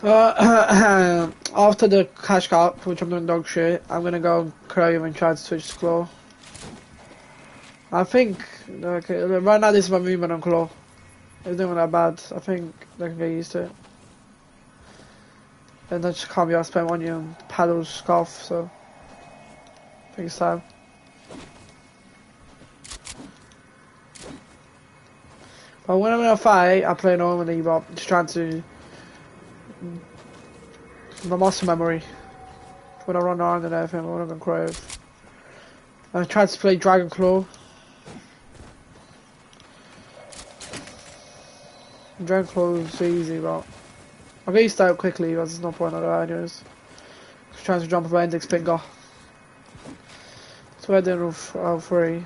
After the cash cup, which I'm doing dog shit, I'm gonna go and Crave and try to switch to Claw. I think, okay, right now this is my movement on Claw. It's doing that bad. I think they can get used to it. And I just can't be asked to spam on you and paddles scarf, so I think it's time. But when I'm in a fight, I play normally, but I'm just trying to my muscle memory. When I run around and everything, I want to go Crave. I tried to play Dragon Claw. Dragon Claw is easy, but I'll get used to it quickly, but there's no point of that anyways. Just trying to jump with my index finger. So we're doing all three.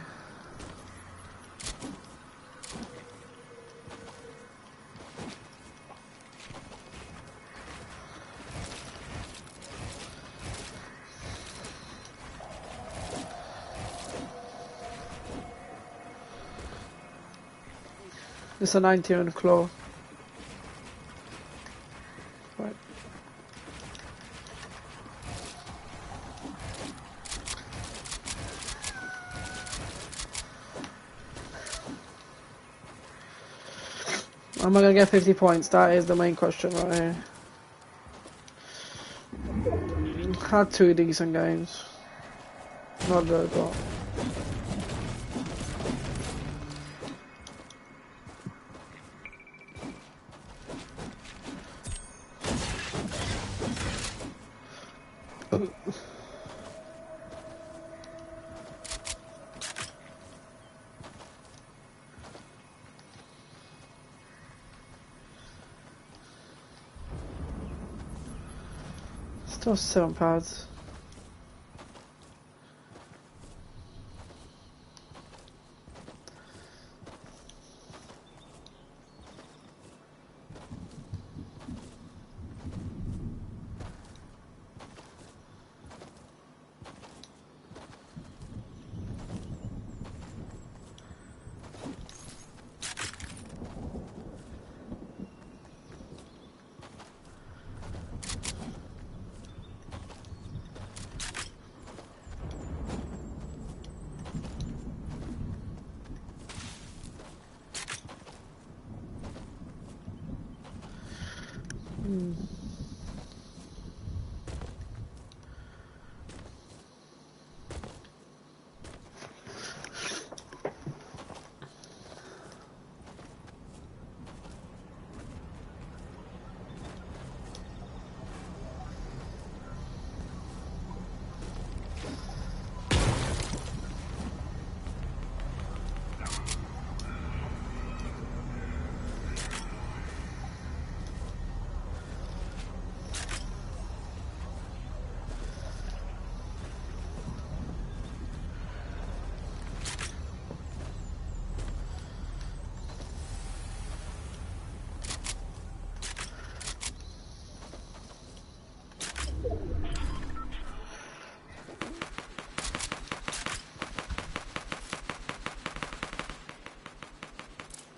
It's a 90 on Claw. Right. Am I gonna get 50 points? That is the main question right here. Had 2 decent games. Not good, but still 7 pads.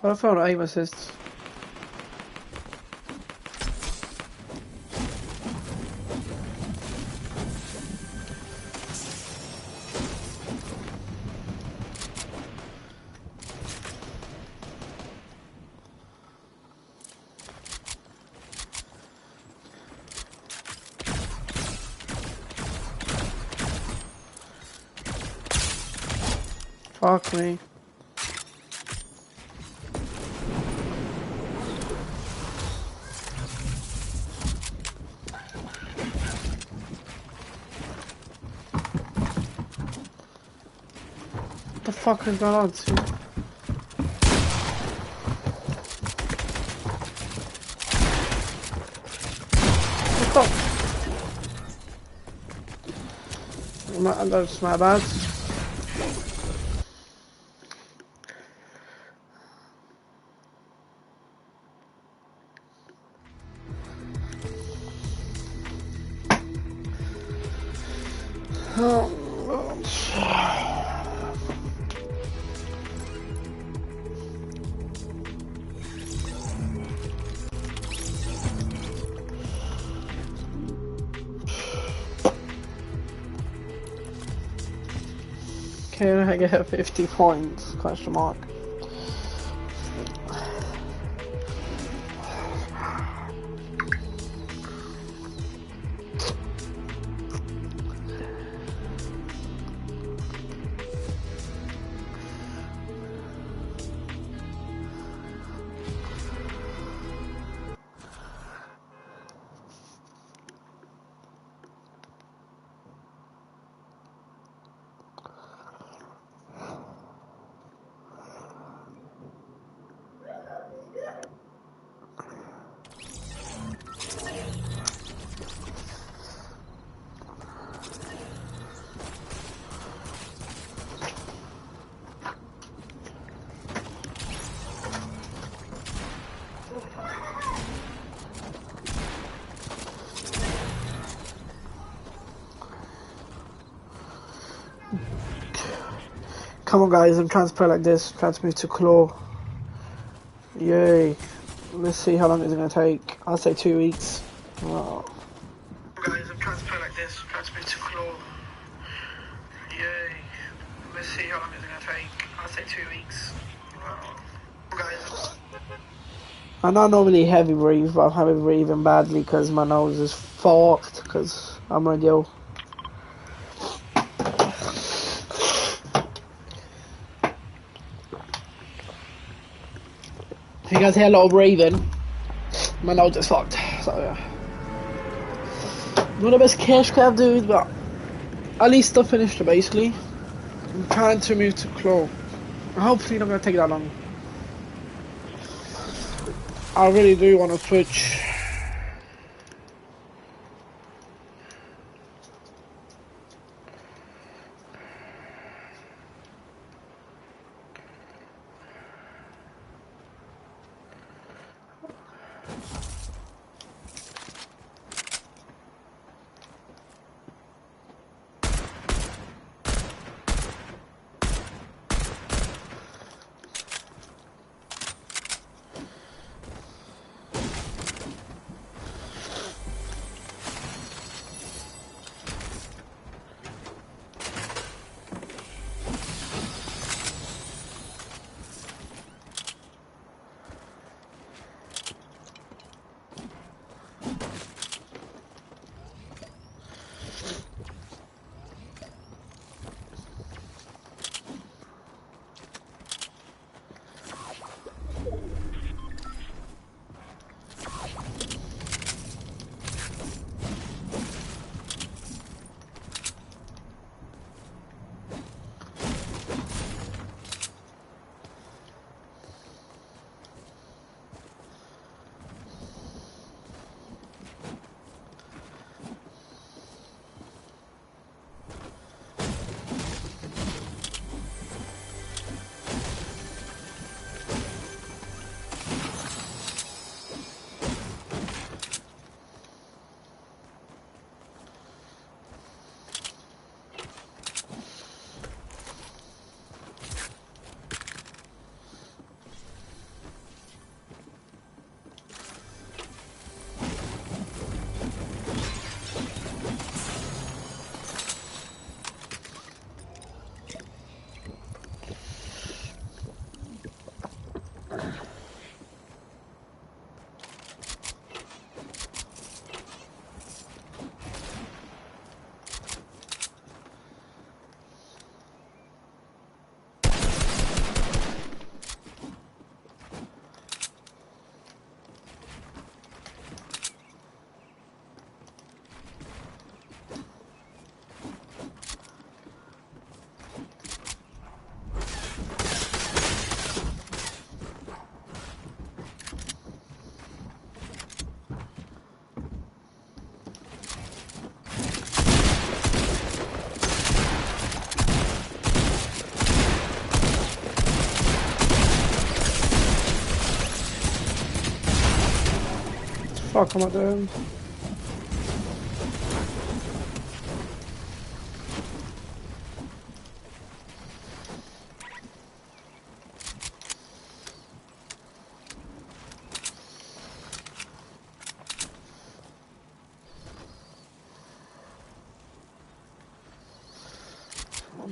I found aim assists. Fuck me. What the fuck is going on, too? What the? That's my bad. Can I get 50 points? Question mark. Come on guys, I'm trying to play like this, trying to move to claw. Yay. Let's see how long it's going to take. I'll say 2 weeks. Wow. Guys, I'm trying to play like this, trying to move to claw. Yay. Let's see how long it's going to take. I'll say 2 weeks. Wow. Guys. I'm not normally heavy breathe, but I'm heavy breathing badly because my nose is fucked because I'm already ill. If you guys hear a lot of breathing, my nose is fucked. So yeah. Not the best cash grab, dude, but at least I finished it basically. I'm trying to move to claw. Hopefully not gonna take that long. I really do want to switch. Fuck am I doing?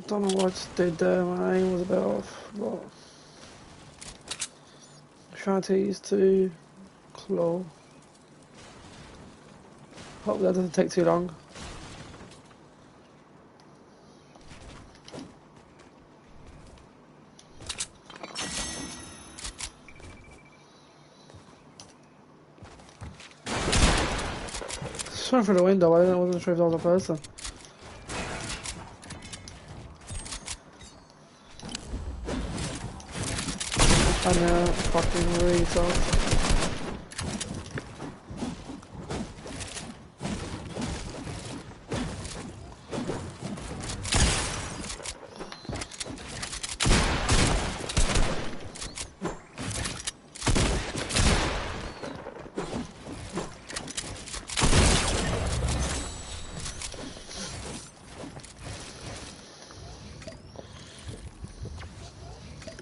don't know what did there, my aim was a bit off, but I'm trying to use to claw. Hope that doesn't take too long. Just went through the window, I wasn't sure if that was a person. And fucking retard.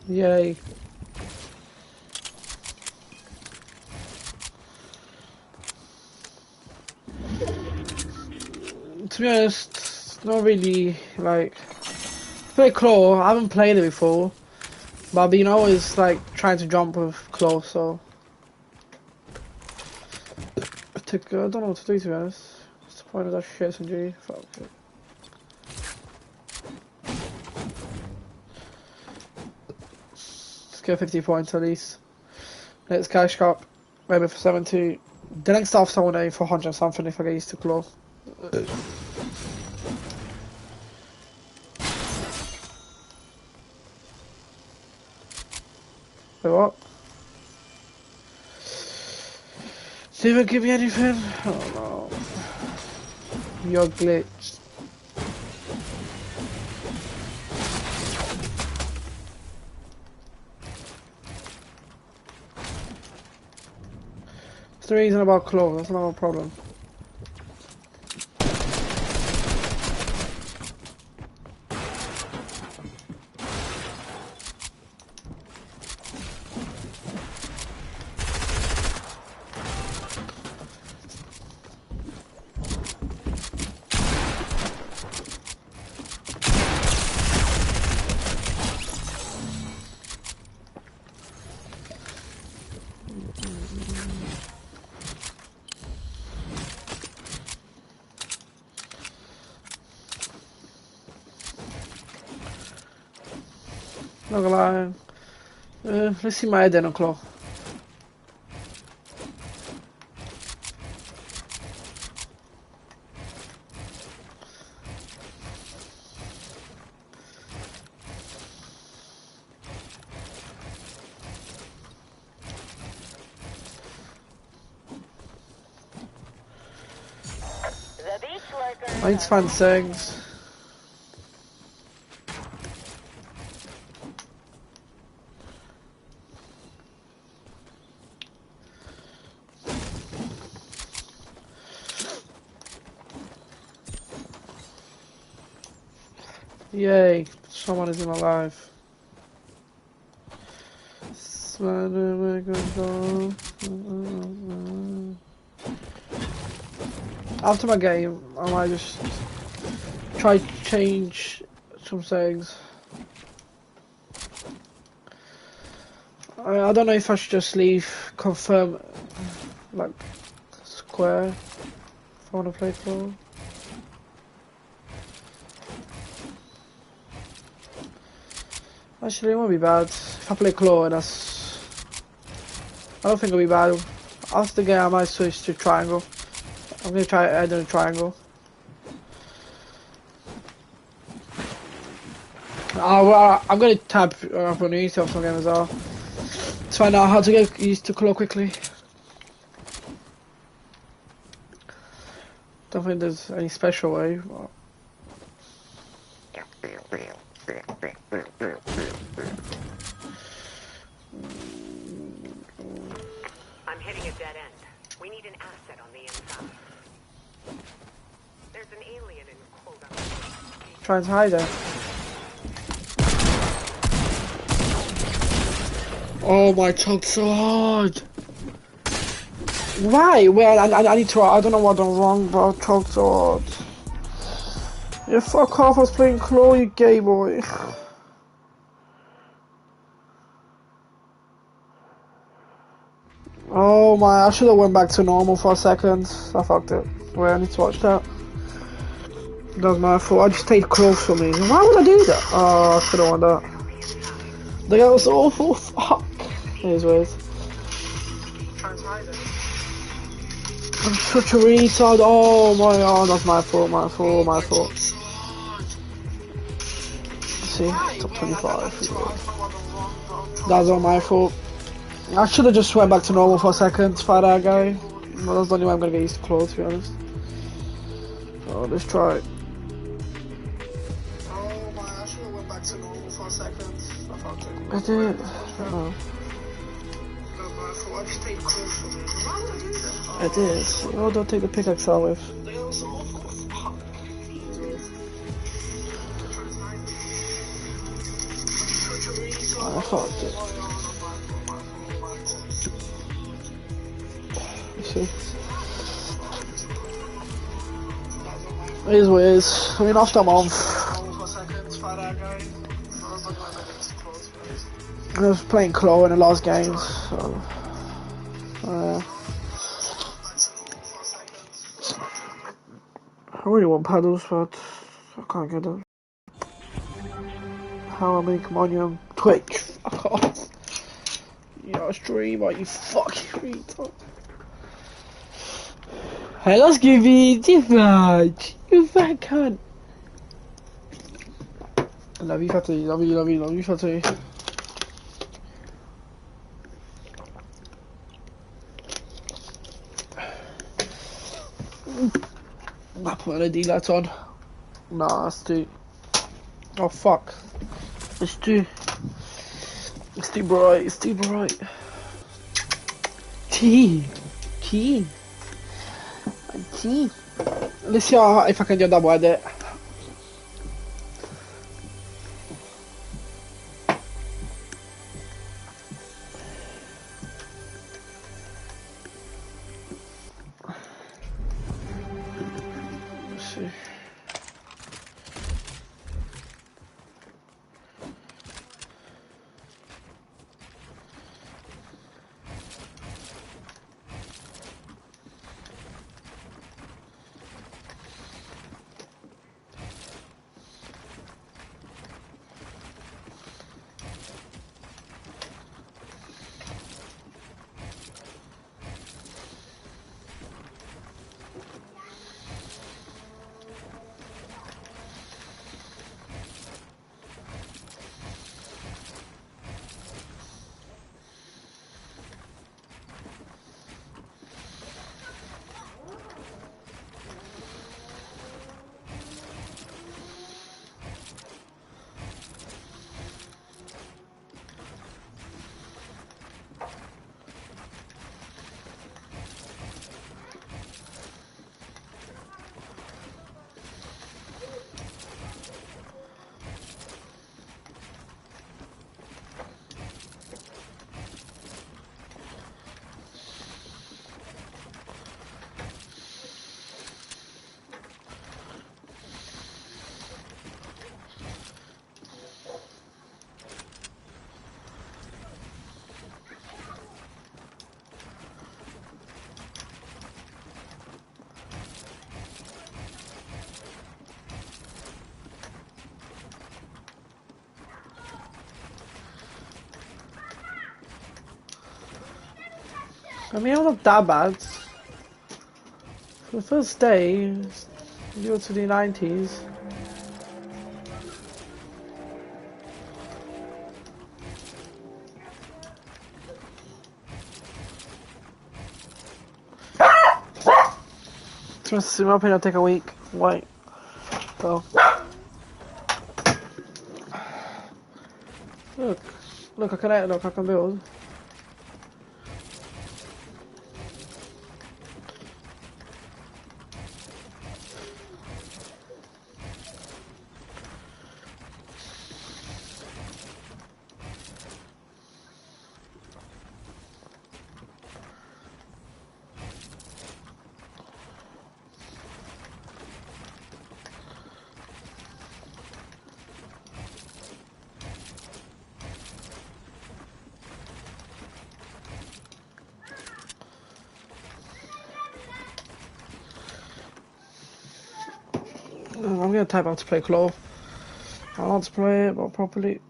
Yay. To be honest, it's not really like play claw. I haven't played it before, but I've been always like trying to jump with claw, so I don't know what to do, to be honest. What's the point of that shit, SMG? Fuck it. Let's get 50 points at least. Let's cash cup, maybe for 70. The next half someone aim for 100 something if I get used to claw. Wait, what? Did even give me anything? Oh no. You're glitched. It's the reason about claw, that's not a problem. Not gonna lie. Let's see my head claw. I need to find settings. Yay, someone is in my life. After my game, I might just try to change some settings. I don't know if I should just leave confirm like square if I want to play claw. Actually, it won't be bad. If I play claw, that's... I don't think it'll be bad. After the game, I might switch to triangle. I'm gonna try adding a triangle. Well, I'm gonna tap up on YouTube some game as well. To find out how to get used to claw quickly. Don't think there's any special way. But... I'm hitting a dead end. We need an asset on the inside. There's an alien in quote-unquote. Trying to hide it. Oh my, choked so hard. Why? Well, I need to. I don't know what I'm wrong, but I choked so hard. Yeah, fuck off, I was playing Claw, you gay boy. Oh my, I should have went back to normal for a second. I fucked it. Wait, I need to watch that. That was my fault. I just stayed close for me. Why would I do that? Oh, I should have won that. The guy was awful. Fuck. Anyways, I'm such a retard. Oh my god, that's my fault, my fault, my fault. Let's see, top 25. That's all my fault. I should have just went back to normal for a second to fight that guy. Well, that's the only way I'm gonna get used to Claw, to be honest. Oh, let's try it. Oh my, I should have went back to normal for a second. I did. Oh. I did. Oh, don't take the pickaxe out with. I fucked it. Let's see. It is what it is. I mean, after a month. I was playing Claw in the last game, so. I really want paddles, but I can't get them. How am I come on you? Twitch, fuck off. You're a streamer, you fucking retard. Hey, let's give you different. You fat cunt. I love you, Fatty. Love you, love you, love you, Fatty. I put an LED light on. Nah, it's too. Oh fuck. It's too bright, it's too bright. T. Let's see if I can do a double edit. Let's see. I mean, I'm not that bad. For the first day, you to the 90s. Trust me, my opinion, it'll take a week. Wait. So. Look, I can build. I'm gonna type how to play claw. I want to play it, but properly.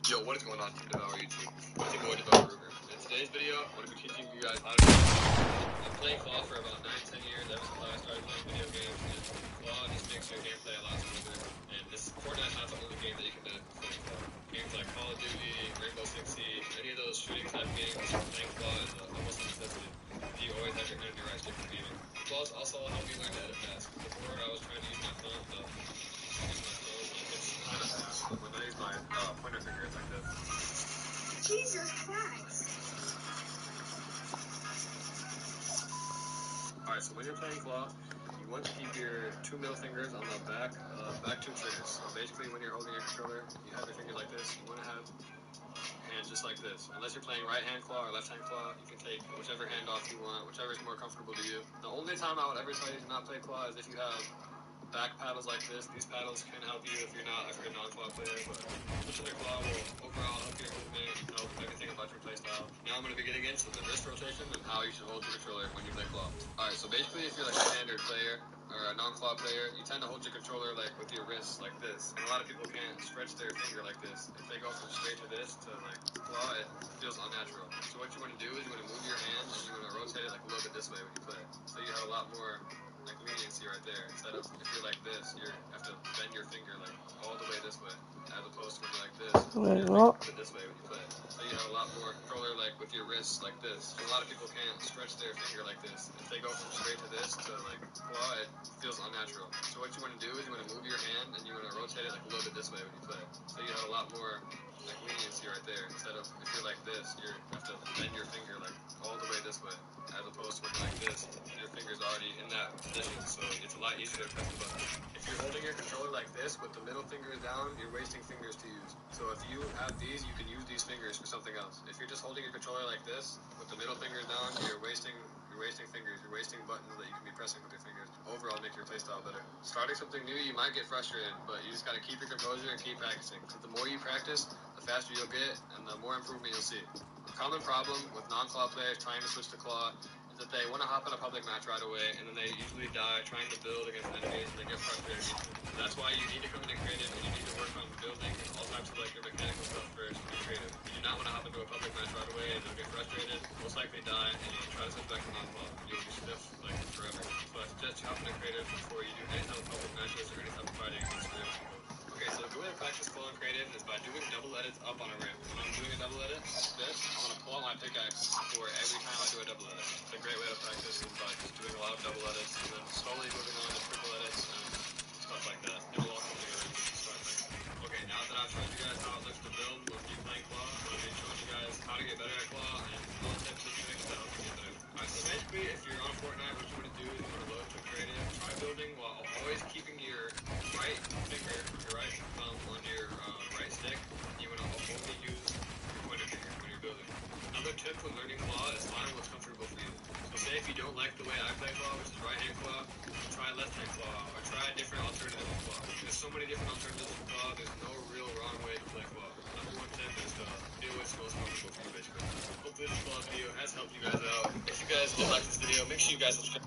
Yo, what is going on, Team Devour YouTube? It's your boy Devour Ruger. In today's video, I'm going to be teaching you guys how to play Claw. I've played Claw for about 9-10 years, ever since I started playing video games, and Claw just makes your gameplay a lot smoother. And this Fortnite's not the only game that you can play Claw. Games like Call of Duty, Rainbow Six Siege, any of those shooting type games, playing Claw is almost a necessity. You always have your hand in your right stick for gaming. Claws also help me learn to edit fast. Before, I was trying to use my phone, but it's kind of fast. When I use my pointer finger, it's like this. Jesus Christ. Alright, so when you're playing Claw, you want to keep your two middle fingers on the back two triggers. So basically, when you're holding your controller, you have your fingers like this. You want to have hands just like this. Unless you're playing right-hand Claw or left-hand Claw, you can take whichever hand off you want, whichever is more comfortable to you. The only time I would ever tell you to not play Claw is if you have back paddles like this. These paddles can help you if you're a non-Claw player, but switching to Claw will overall help your movement, help everything about your playstyle. Now I'm going to be getting into the wrist rotation and how you should hold your controller when you play Claw. Alright, so basically if you're like a standard player or a non-Claw player, you tend to hold your controller like with your wrists like this. And a lot of people can't stretch their finger like this. If they go from straight to this to like Claw, it feels unnatural. So what you want to do is you want to move your hand and you want to rotate it like a little bit this way when you play. So you have a lot more like leniency right there. Instead of if you're like this, you have to bend your finger like all the way this way, as opposed to when you're like this, Wait, you're what? like this way when you play. So you have a lot more controller like with your wrists like this. And a lot of people can't stretch their finger like this. If they go from straight to this to like Claw, it feels unnatural. So what you want to do is you want to move your hand and you want to rotate it like a little bit this way when you play. So you have a lot more like leniency right there. Instead of if you're like this, you have to bend your finger like all the way this way, as opposed to when you're like this, your finger's already in that position, so it's a lot easier to press the button. If you're holding your controller like this with the middle finger down, you're wasting fingers to use. So if you have these, you can use these fingers for something else. If you're just holding your controller like this with the middle finger down, you're wasting fingers, you're wasting buttons that you can be pressing with your fingers. Overall, make your playstyle better. Starting something new, you might get frustrated, but you just gotta keep your composure and keep practicing. Because the more you practice, the faster you'll get, and the more improvement you'll see. A common problem with non-Claw players trying to switch to Claw is that they want to hop in a public match right away, and then they usually die trying to build against enemies, and they get frustrated easily. That's why you need to come into creative, and you need to work on building and all types of like your mechanical stuff first to be creative. You do not want to hop into a public match right away, and you'll get frustrated, most likely die, and you'll try to switch back to non-Claw. You'll be stiff like forever. So I suggest you hop into creative before you do any type of public matches or any type of fighting against real people. Okay, so the way to practice Claw and creative is by doing double edits up on a ramp. When I'm doing a double edit, this, I'm going to pull out my pickaxe for every time I do a double edit. It's a great way to practice is by just doing a lot of double edits and then slowly moving on to triple edits and stuff like that. It'll all come together and start playing. Okay, now that I've showed you guys how it looks to build with you playing Claw, I'm going to be showing you guys how to get better at Claw and all the tips and tricks that help you get better. Alright, so basically, if you're on Fortnite, what you want to do is you want to load to creative, try building while always keeping your right finger, your right thumb on your right stick. You want to only use your pointer finger when you're building. Another tip when learning Claw is find what's comfortable for you. So say if you don't like the way I play Claw, which is right-hand Claw, try left-hand Claw, or try a different alternative to Claw. There's so many different alternatives to Claw, there's no real wrong way to play Claw. Number one tip is to do what's most comfortable for you, basically. Hopefully this Claw video has helped you guys out. If you guys did like this video, make sure you guys subscribe.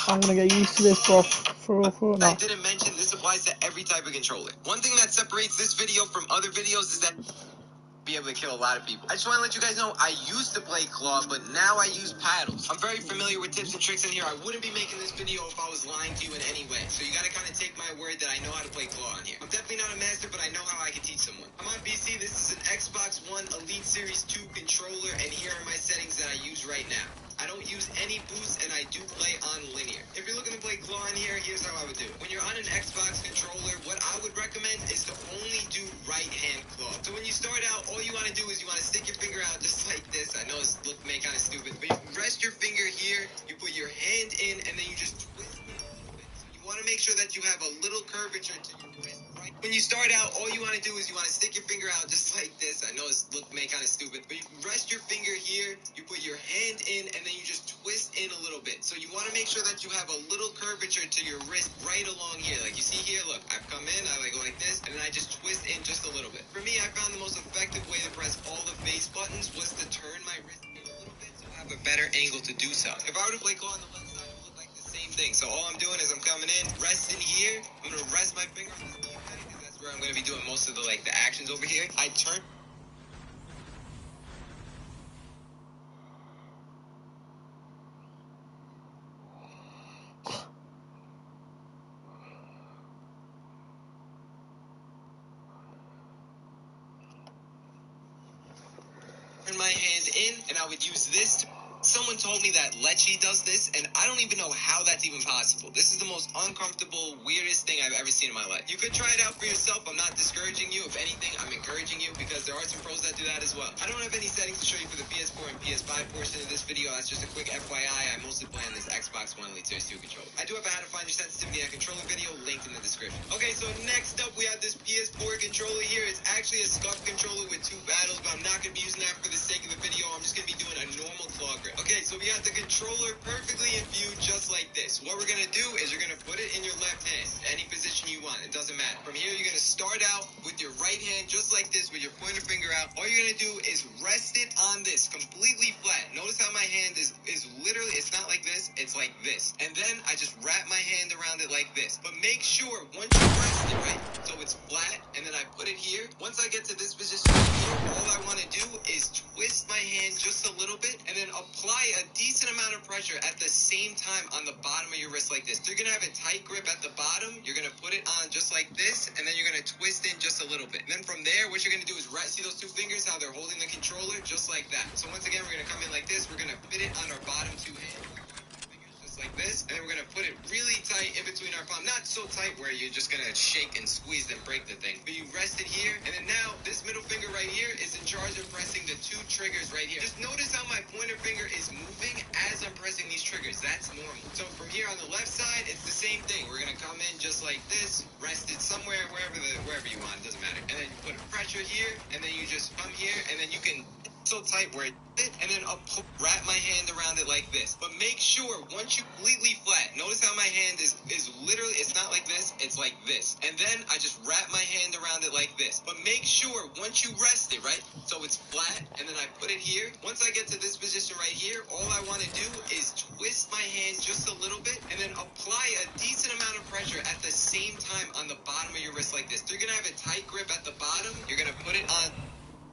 I'm gonna get used to this, bro. For now. I didn't mention this applies to every type of controller. One thing that separates this video from other videos is that be able to kill a lot of people. I just want to let you guys know I used to play Claw, but now I use paddles. I'm very familiar with tips and tricks in here. I wouldn't be making this video if I was lying to you in any way. So you gotta kind of take my word that I know how to play Claw in here. I'm definitely not a master, but I know how I can teach someone. I'm on PC. This is an Xbox One Elite Series 2 controller, and here are my settings that I use right now. I don't use any boosts, and I do play on linear. If you're looking to play Claw in here, here's how I would do. When you're on an Xbox controller, what I would recommend is to only do right-hand Claw. So when you start out, all you want to do is you want to stick your finger out just like this. I know this may kind of stupid, but you rest your finger here, you put your hand in, and then you just twist it a little bit. So you want to make sure that you have a little curvature to your wrist. Right? When you start out, all you want to do is you want to stick your finger out just like this. I know this may kind of stupid, but you rest your finger here, you put your hand in, and then you just twist in a little bit. So you want to make sure that you have a little curvature to your wrist right along here. Like you see here, look, I've come in, I go like this, and then I just twist in just a little bit. For me, I found the most effective way to press all the face buttons was to turn my wrist in a little bit so I have a better angle to do so. If I were to play claw on the left side, it would look like the same thing. So all I'm doing is I'm coming in, resting here, I'm going to rest my finger on this D-pad because that's where I'm going to be doing most of the actions over here. I turn my hand in, and I would use this to... Someone told me that Lechi does this, and I don't even know how that's even possible. This is the most uncomfortable, weirdest thing I've ever seen in my life. You could try it out for yourself. I'm not discouraging you. If anything, I'm encouraging you because there are some pros that do that as well. I don't have any settings to show you for the PS4 and PS5 portion of this video. That's just a quick FYI. I mostly play on this Xbox One Elite Series 2 controller. I do have a how to find your sensitivity and controller video linked in the description. Okay, so next up we have this PS4 controller here. It's actually a scuff controller with 2 paddles, but I'm not going to be using that for the sake of the video. I'm just going to be doing a normal claw grip. Okay, so we got the controller perfectly in view just like this. What we're going to do is you're going to put it in your left hand, any position you want. It doesn't matter. From here, you're going to start out with your right hand just like this with your pointer finger out. All you're going to do is rest it on this completely flat. Notice how my hand is literally, it's not like this, it's like this. And then I just wrap my hand around it like this. But make sure once you rest it, right, so it's flat, and then I put it here. Once I get to this position right here, all I want to do is twist my hand just a little bit and then apply a decent amount of pressure at the same time on the bottom of your wrist like this. So you're going to have a tight grip at the bottom. You're going to put it on just like this, and then you're going to twist in just a little bit. And then from there, what you're going to do is see those 2 fingers, how they're holding the controller, just like that. So once again, we're going to come in like this. We're going to fit it on our bottom 2 hands. Like this, and then we're going to put it really tight in between our palm. Not so tight where you're just going to shake and squeeze and break the thing, but you rest it here, and then now this middle finger right here is in charge of pressing the 2 triggers right here. Just notice how my pointer finger is moving as I'm pressing these triggers. That's normal. So from here on the left side, it's the same thing. We're going to come in just like this, rest it somewhere, wherever you want, it doesn't matter. And then you put a pressure here, and then you just come here, and then you can so tight where it fit, and then I'll wrap my hand around it like this. But make sure once you completely flat, notice how my hand is literally, it's not like this, it's like this. And then I just wrap my hand around it like this. But make sure once you rest it, right, so it's flat, and then I put it here. Once I get to this position right here, all I want to do is twist my hand just a little bit, and then apply a decent amount of pressure at the same time on the bottom of your wrist like this. So you're going to have a tight grip at the bottom. You're going to put it on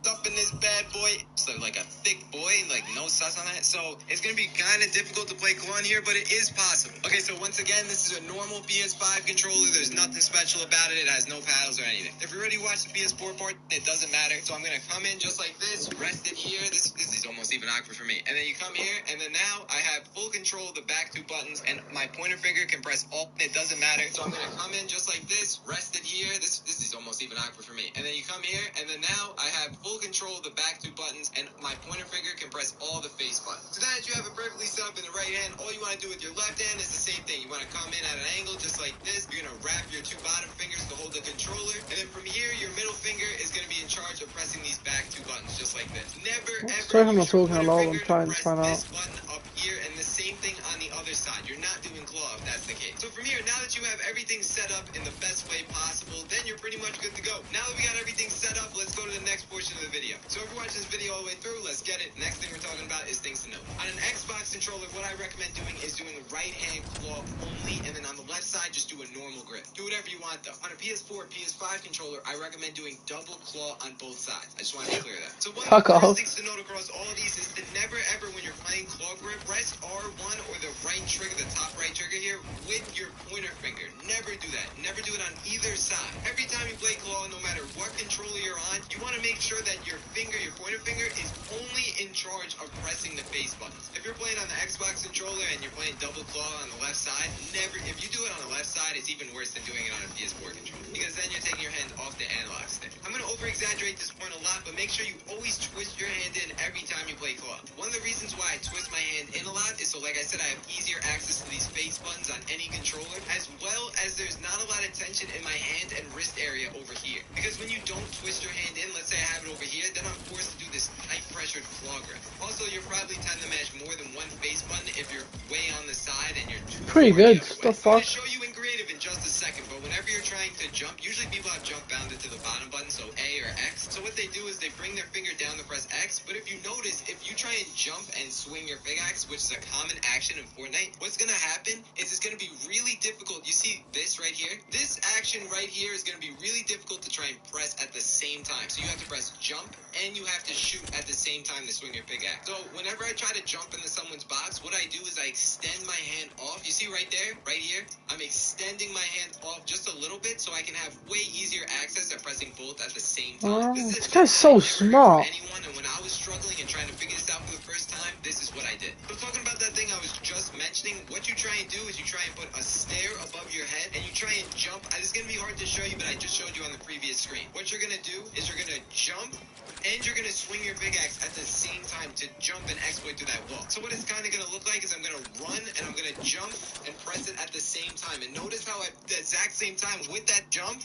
up in this bad boy. So like a thick boy, like no sauce on that. So it's gonna be kind of difficult to play claw here, but it is possible. Okay, so once again, this is a normal PS5 controller. There's nothing special about it. It has no paddles or anything. If you already watched the PS4 part, it doesn't matter. So I'm gonna come in just like this, rest it here. This is almost even awkward for me. And then you come here, and then now I have full control of the back 2 buttons, and my pointer finger can press alt. It doesn't matter. So I'm gonna come in just like this, rest it here. This is almost even awkward for me. And then you come here, and then now I have full control of the back 2 buttons, and my pointer finger can press all the face buttons. So now that you have it perfectly set up in the right hand, all you want to do with your left hand is the same thing. You want to come in at an angle just like this. You're going to wrap your 2 bottom fingers to hold the controller, and then from here, your middle finger is going to be in charge of pressing these back 2 buttons just like this. Never ever Sorry, I'm not use your talking a pointer lot. finger I'm trying to press find out. this button up here, and the same thing on the other side. You're not doing claw if that's the case. So from here, now that you have everything set up in the best way possible, then you're pretty much good to go. Now that we got everything set up, let's go to the next portion of the video. So if you're watching this video all the way through, let's get it. Next thing we're talking about is things to know. On an Xbox controller, what I recommend doing is doing right hand claw only, and then on the left side, just do a normal grip. Do whatever you want though. On a PS4, PS5 controller, I recommend doing double claw on both sides. I just want to be clear of that. So one of the first things to note across all of these is to never ever, when you're playing claw grip, press R1 or the right trigger, the top right trigger here, with your pointer finger. Never do that. Never do it on either side. Every time you play claw, no matter what controller you're on, you want to make sure that your finger, your pointer finger, is only in charge of pressing the face buttons. If you're playing on the Xbox controller and you're playing double claw on the left side, never, if you do it on the left side, it's even worse than doing it on a PS4 controller, because then you're taking your hand off the analog stick. I'm going to open over-exaggerate this point a lot, but make sure you always twist your hand in every time you play claw. One of the reasons why I twist my hand in a lot is so, like I said, I have easier access to these face buttons on any controller, as well as there's not a lot of tension in my hand and wrist area over here. Because when you don't twist your hand in, let's say I have it over here, then I'm forced to do this tight-pressured claw grip. Also, you're probably tend to mash more than one face button if you're way on the side and you're Pretty good. The I'm fuck? gonna show you in creative in just a second, but whenever you're trying to jump, usually people have jump bounded to the bottom button, so A or X. So what they do is they bring their finger down to press X, but if you notice, if you try and jump and swing your pickaxe, which is a common action in Fortnite, what's gonna happen is it's gonna be really difficult. You see this right here? This action right here is gonna be really difficult to try and press at the same time. So you have to press jump and you have to shoot at the same time to swing your pickaxe. So whenever I try to jump into someone's box, what I do is I extend my hand off. You see right there, right here? I'm extending my hand off just a little bit so I can have way easier access at pressing both at the same time. Oh, this guy's so smart. Anyone, and when I was struggling and trying to figure this out for the first time, this is what I did. So talking about that thing I was just mentioning, what you try and do is you try and put a stair above your head and you try and jump. This is going to be hard to show you, but I just showed you on the previous screen. What you're going to do is you're going to jump and you're going to swing your pickaxe at the same time to jump and exploit through that wall. So what it's kind of going to look like is I'm going to run and I'm going to jump and press it at the same time. And notice how at the exact same time with that jump,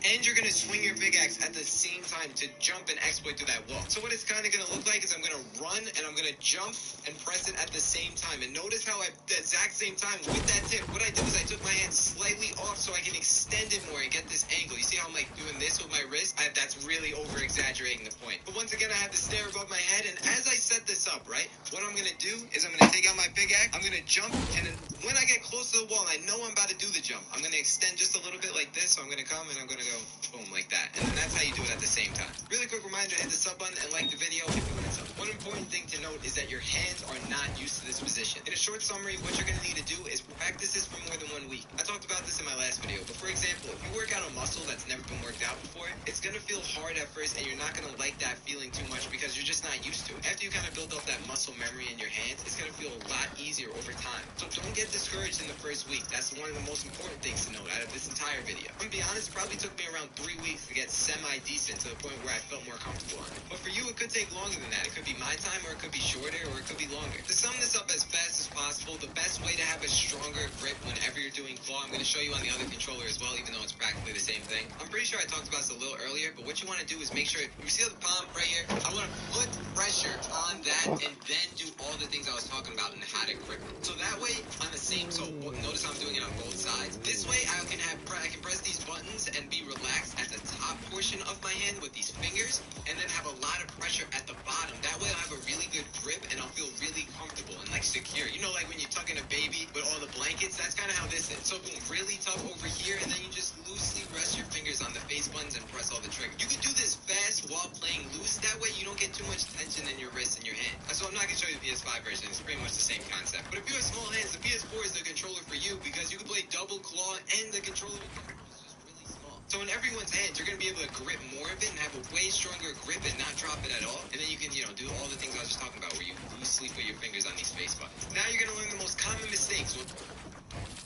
and you're going to swing your pickaxe at the same time to jump and exploit through that wall. So what it's kind of going to look like is I'm going to run and I'm going to jump and press it at the same time. And notice how at the exact same time with that tip, what I did is I took my hand slightly off so I can extend it more and get this angle. You see how I'm like doing this with my wrist? That's really over-exaggerating the point. But once again, I have the stair above my head, and as I set this up, right, what I'm going to do is I'm going to take out my pickaxe, I'm going to jump, and then when I get close to the wall, I know I'm about to do the jump. I'm going to extend just a little bit like this, so I'm going to come and I'm going to go boom like that. And then that's how you do it at the same time. Really quick reminder, hit the sub button and like the video if you want to sub. One important thing to note is that your hands are not used to this position. In a short summary, what you're going to need to do is practice this for more than 1 week. I talked about this in my last video, but for example, if you work out a muscle that's never been worked out before, it's going to feel hard at first and you're not going to like that feeling too much because you're just not used to it. After you kind of build up that muscle memory in your hands, it's going to feel a lot easier over time. So don't get discouraged in the first week. That's one of the most important things to note out of this entire video. I'm going to be honest, it probably took me around 3 weeks to get semi-decent to the point where I felt more comfortable on it. But for you, it could take longer than that. It could be my time, or it could be shorter, or it could be longer. To sum this up as fast as possible, the best way to have a stronger grip whenever you're doing claw, I'm going to show you on the other controller as well, even though it's practically the same thing. I'm pretty sure I talked about this a little earlier, but what you want to do is make sure, you see the palm right here? I want to put pressure on that and then do all the things I was talking about and how to grip it. So that way, on the same, so notice I'm doing it on both sides. This way, I can press these buttons and be relaxed at the top portion of my hand with these fingers, and then have a lot of pressure at the bottom. That way I'll have a really good grip and I'll feel really comfortable and like secure. You know, like when you're tucking a baby with all the blankets, that's kind of how this is. So boom, really tough over here, and then you just loosely rest your fingers on the face buttons and press all the triggers. You can do this fast while playing loose. That way you don't get too much tension in your wrist and your hand. So I'm not going to show you the PS5 version. It's pretty much the same concept. But if you have small hands, the PS4 is the controller for you because you can play double claw and the controller is just really small. So in everyone's hands, you're going to be able to grip more of it and have a way stronger grip and not drop it at all. And then you can, do all the things I was just talking about where you loosely put your fingers on these face buttons. Now you're going to learn the most common mistakes.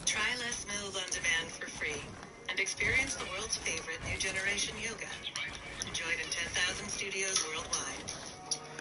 Try Les Mills on demand for free and experience the world's favorite new generation yoga. Enjoyed in 10,000 studios worldwide.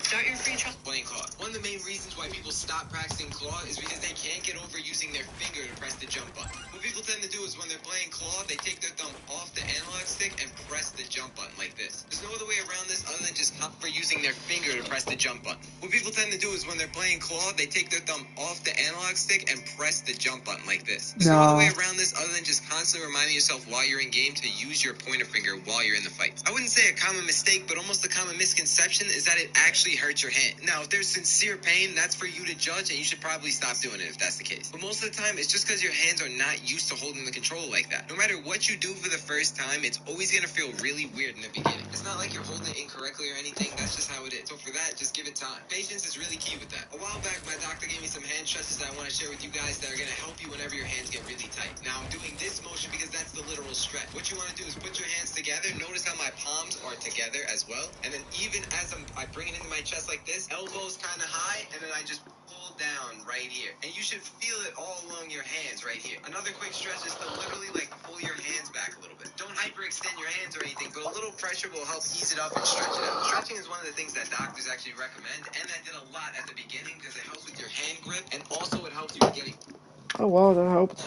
Start your free trial Playing claw. One of the main reasons why people stop practicing claw is because they can't get over using their finger to press the jump button. What people tend to do is when they're playing claw, they take their thumb off the analog stick and press the jump button like this. There's no other way around this other than just for using their finger to press the jump button. What people tend to do is when they're playing claw, they take their thumb off the analog stick and press the jump button like this. There's no other way around this other than just constantly reminding yourself while you're in game to use your pointer finger while you're in the fight. I wouldn't say a common mistake, but almost a common misconception is that it actually hurts your hand. Now, if there's sincere pain, that's for you to judge, and you should probably stop doing it if that's the case. But most of the time, it's just because your hands are not used to holding the controller like that. No matter what you do for the first time, it's always going to feel really weird in the beginning. It's not like you're holding it incorrectly or anything. That's just how it is. So for that, just give it time. Patience is really key with that. A while back, my doctor gave me some hand stretches that I want to share with you guys that are going to help you whenever your hands get really tight. Now, I'm doing this motion because that's the literal stretch. What you want to do is put your hands together. Notice how my palms are together as well. And then even as I bring it into my chest like this, elbows kind of high, and then I just pull down right here. And you should feel it all along your hands right here. Another quick stretch is to literally like pull your hands back a little bit. Don't hyperextend your hands or anything, but a little pressure will help ease it up and stretch it out. Stretching is one of the things that doctors actually recommend, and I did a lot at the beginning because it helps with your hand grip, and also it helps you with getting... Oh wow, that helped.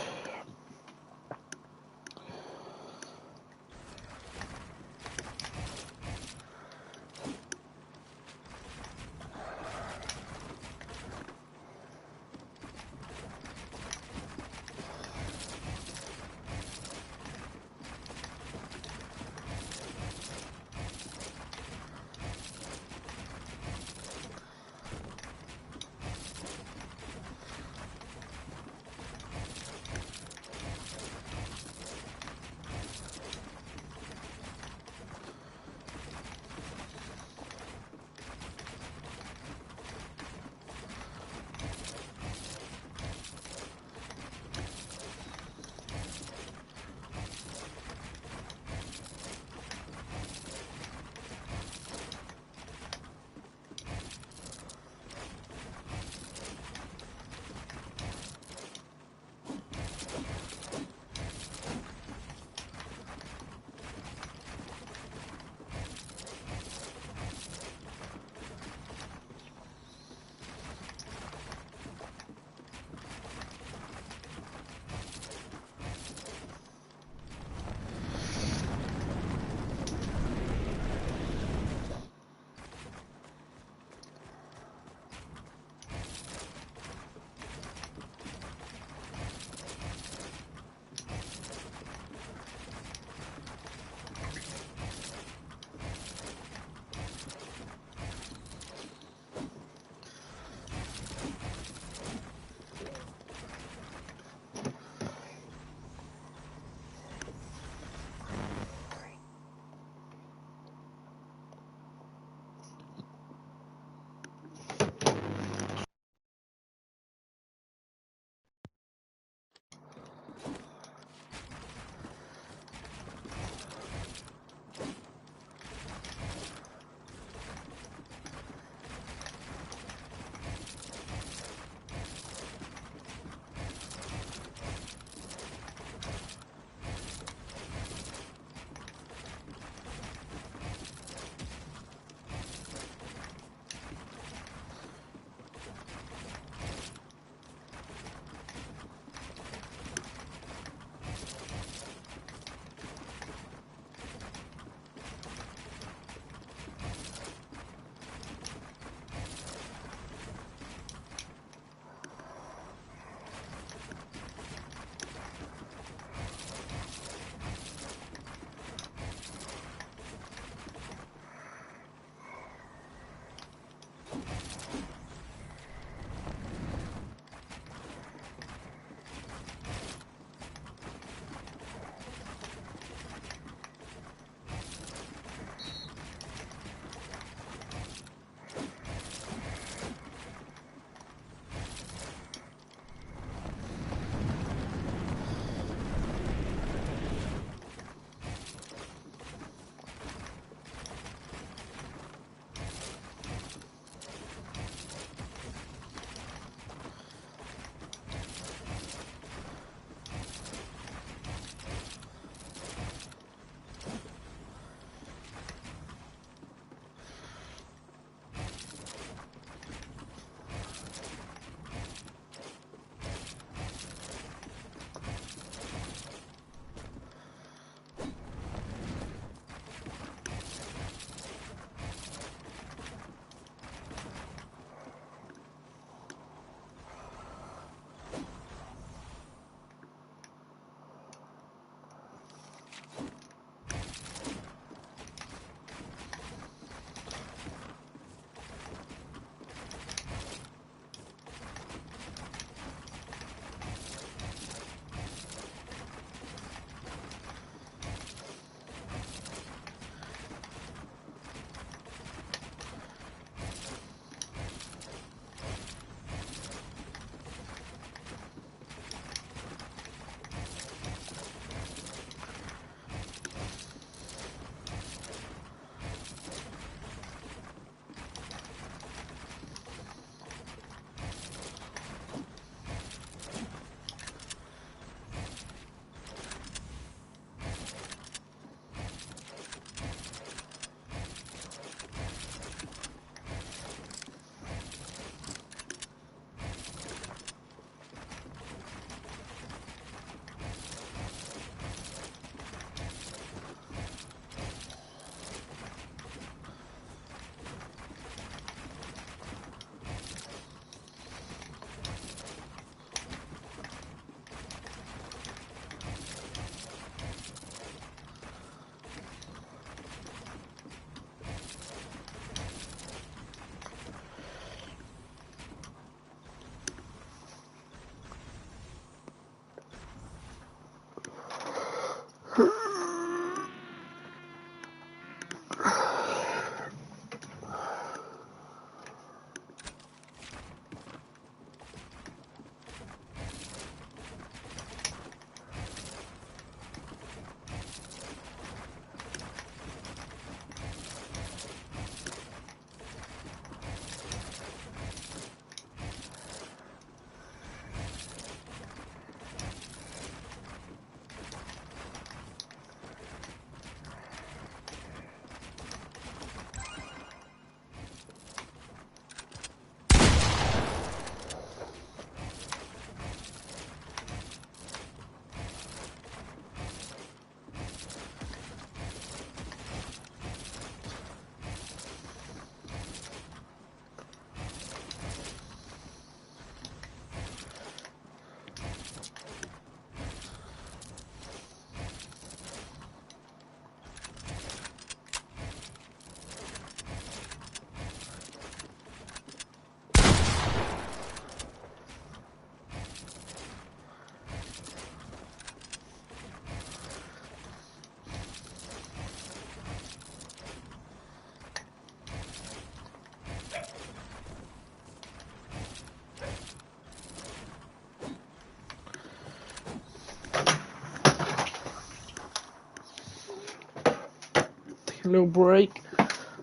little break.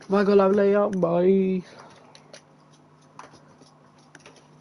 Might go live later. Bye.